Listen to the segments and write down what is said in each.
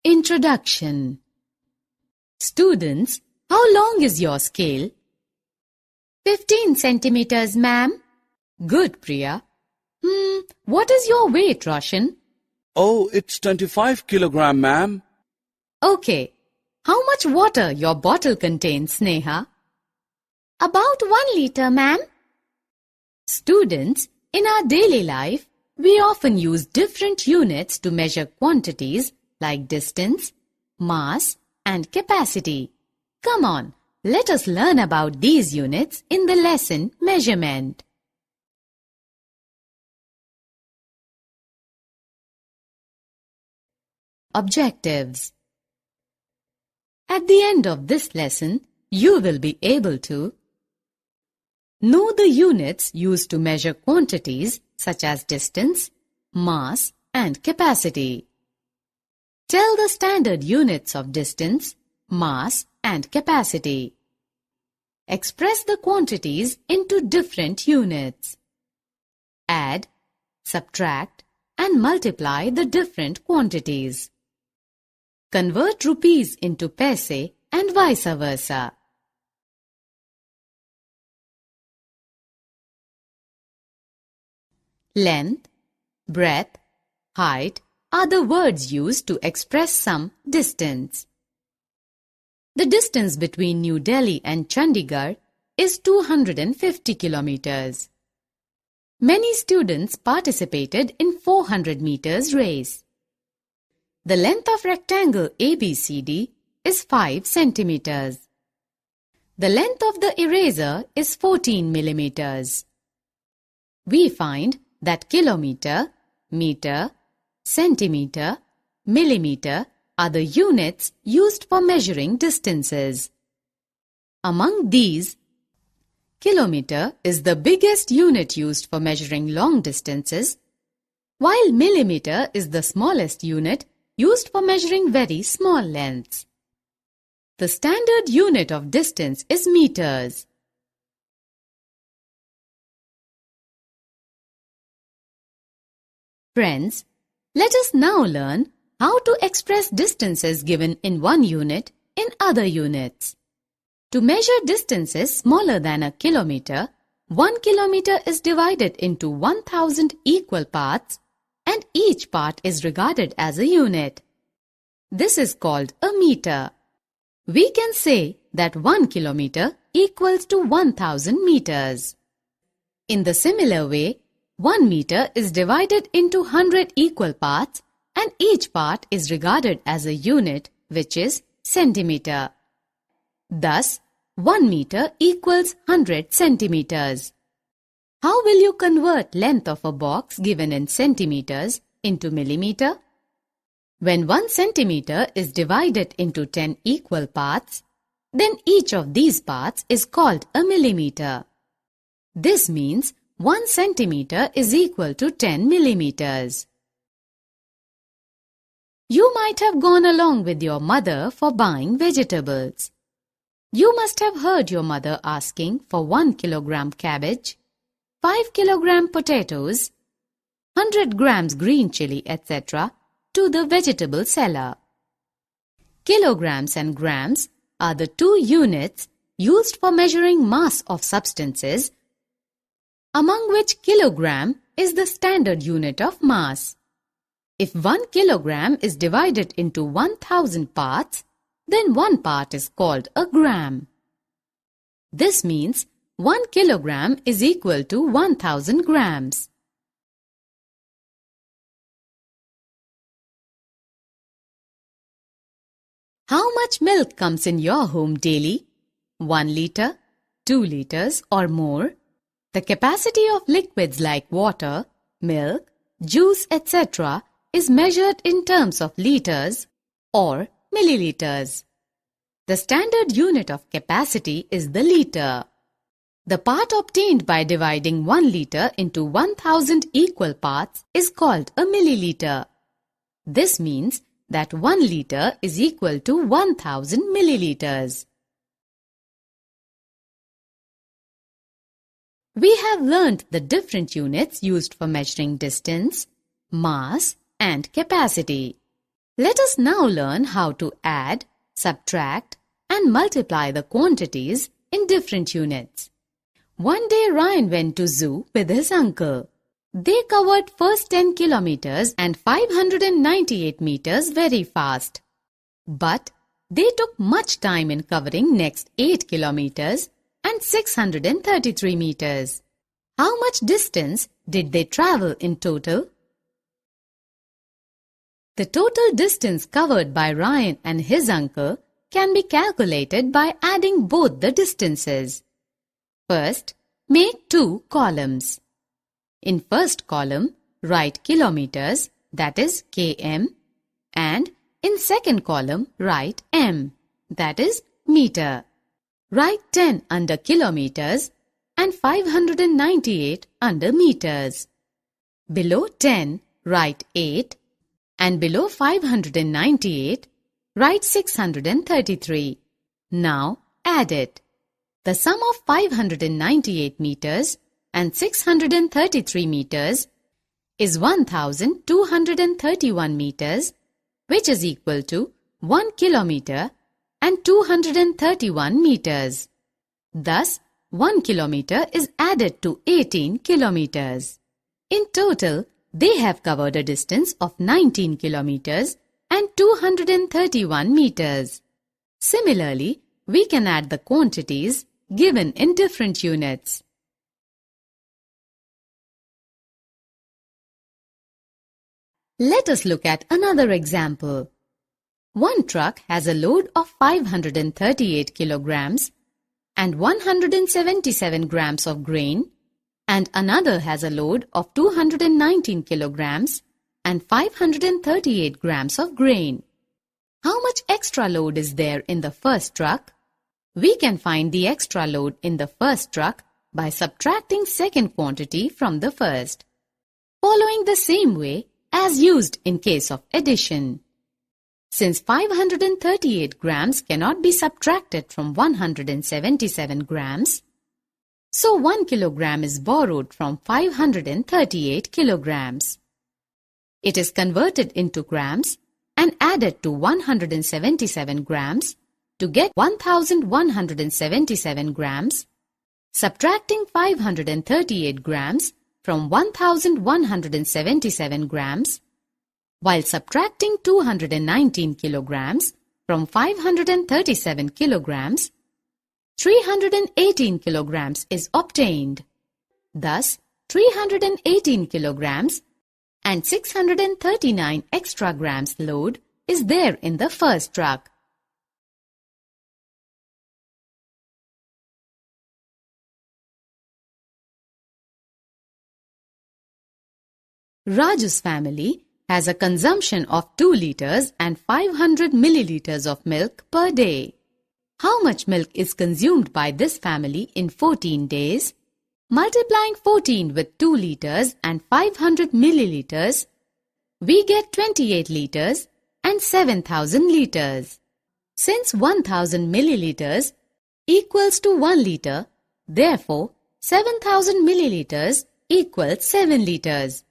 Introduction. Students, how long is your scale? 15 centimeters, ma'am. Good, Priya. What is your weight, Roshan? Oh, it's 25 kilogram, ma'am. Okay. How much water your bottle contains, Sneha? About 1 liter, ma'am. Students, in our daily life, we often use different units to measure quantities like distance, mass, and capacity. Come on, let us learn about these units in the lesson Measurement. Objectives. At the end of this lesson, you will be able to know the units used to measure quantities such as distance, mass, and capacity. Tell the standard units of distance, mass, and capacity. Express the quantities into different units. Add, subtract, and multiply the different quantities. Convert rupees into paise and vice versa. Length, breadth, height are the words used to express some distance. The distance between New Delhi and Chandigarh is 250 kilometers. Many students participated in 400 meters race. The length of rectangle ABCD is 5 centimeters. The length of the eraser is 14 millimeters. We find that kilometer, meter, centimeter, millimeter are the units used for measuring distances. Among these, kilometer is the biggest unit used for measuring long distances, while millimeter is the smallest unit used for measuring very small lengths. The standard unit of distance is meters. Friends, let us now learn how to express distances given in one unit in other units. To measure distances smaller than a kilometer, 1 kilometer is divided into 1000 equal parts and each part is regarded as a unit. This is called a meter. We can say that 1 kilometer equals to 1000 meters. In the similar way, 1 meter is divided into 100 equal parts and each part is regarded as a unit, which is centimeter. Thus, 1 meter equals 100 centimeters. How will you convert length of a box given in centimeters into millimeter? When 1 centimeter is divided into 10 equal parts, then each of these parts is called a millimeter. This means 1 centimeter is equal to 10 millimeters. You might have gone along with your mother for buying vegetables. You must have heard your mother asking for 1 kilogram cabbage, 5 kilogram potatoes, 100 grams green chili, etc. to the vegetable seller. Kilograms and grams are the two units used for measuring mass of substances, among which kilogram is the standard unit of mass. If 1 kilogram is divided into 1000 parts, then one part is called a gram. This means 1 kilogram is equal to 1000 grams. How much milk comes in your home daily? 1 liter, 2 liters or more? The capacity of liquids like water, milk, juice, etc. is measured in terms of liters or milliliters. The standard unit of capacity is the liter. The part obtained by dividing 1 liter into 1000 equal parts is called a milliliter. This means that 1 liter is equal to 1000 milliliters. We have learned the different units used for measuring distance, mass, and capacity. Let us now learn how to add, subtract, and multiply the quantities in different units. One day Ryan went to zoo with his uncle. They covered first 10 kilometers and 598 meters very fast. But they took much time in covering next 8 kilometers and 633 meters. How much distance did they travel in total? The total distance covered by Ryan and his uncle can be calculated by adding both the distances. First, make two columns. In first column, write kilometers, that is km, and in second column, write m, that is meter. Write 10 under kilometers and 598 under meters. Below 10, write 8, and below 598, write 633. Now add it. The sum of 598 meters and 633 meters is 1231 meters, which is equal to 1 kilometer and 231 meters. Thus, 1 kilometer is added to 18 kilometers. In total, they have covered a distance of 19 kilometers and 231 meters. Similarly, we can add the quantities given in different units. Let us look at another example. One truck has a load of 538 kilograms and 177 grams of grain, and another has a load of 219 kilograms and 538 grams of grain. How much extra load is there in the first truck? We can find the extra load in the first truck by subtracting second quantity from the first, following the same way as used in case of addition. Since 538 grams cannot be subtracted from 177 grams, so 1 kilogram is borrowed from 538 kilograms. It is converted into grams and added to 177 grams to get 1177 grams. Subtracting 538 grams from 1177 grams, while subtracting 219 kilograms from 537 kilograms, 318 kilograms is obtained. Thus, 318 kilograms and 639 extra grams load is there in the first truck. Raju's family has a consumption of 2 liters and 500 milliliters of milk per day. How much milk is consumed by this family in 14 days? Multiplying 14 with 2 liters and 500 milliliters, we get 28 liters and 7,000 liters. Since 1,000 milliliters equals to 1 liter, therefore 7,000 milliliters equals 7 liters.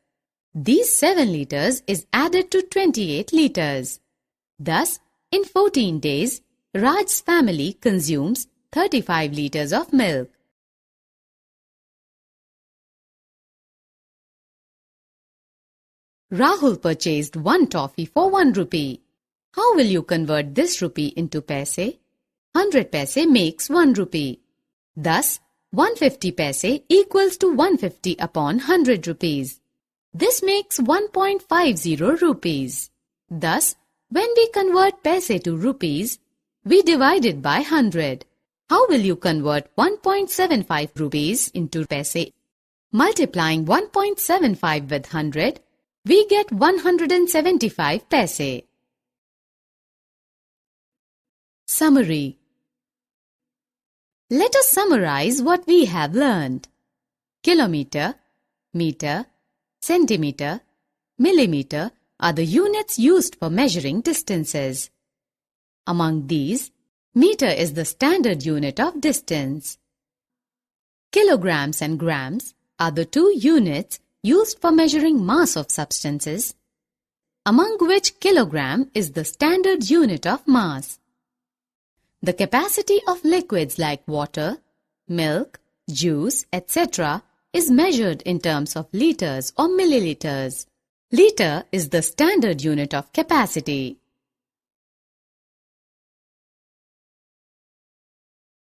These 7 liters is added to 28 liters. Thus, in 14 days, Raj's family consumes 35 liters of milk. Rahul purchased 1 toffee for 1 rupee. How will you convert this rupee into paise? 100 paise makes 1 rupee. Thus, 150 paise equals to 150 upon 100 rupees. This makes 1.50 rupees. Thus, when we convert paise to rupees, we divide it by 100. How will you convert 1.75 rupees into paise? Multiplying 1.75 with 100, we get 175 paise. Summary. Let us summarize what we have learned. Kilometer, meter, centimeter, millimeter are the units used for measuring distances. Among these, meter is the standard unit of distance. Kilograms and grams are the 2 units used for measuring mass of substances. among which kilogram is the standard unit of mass. The capacity of liquids like water, milk, juice, etc. is measured in terms of liters or milliliters. Liter is the standard unit of capacity.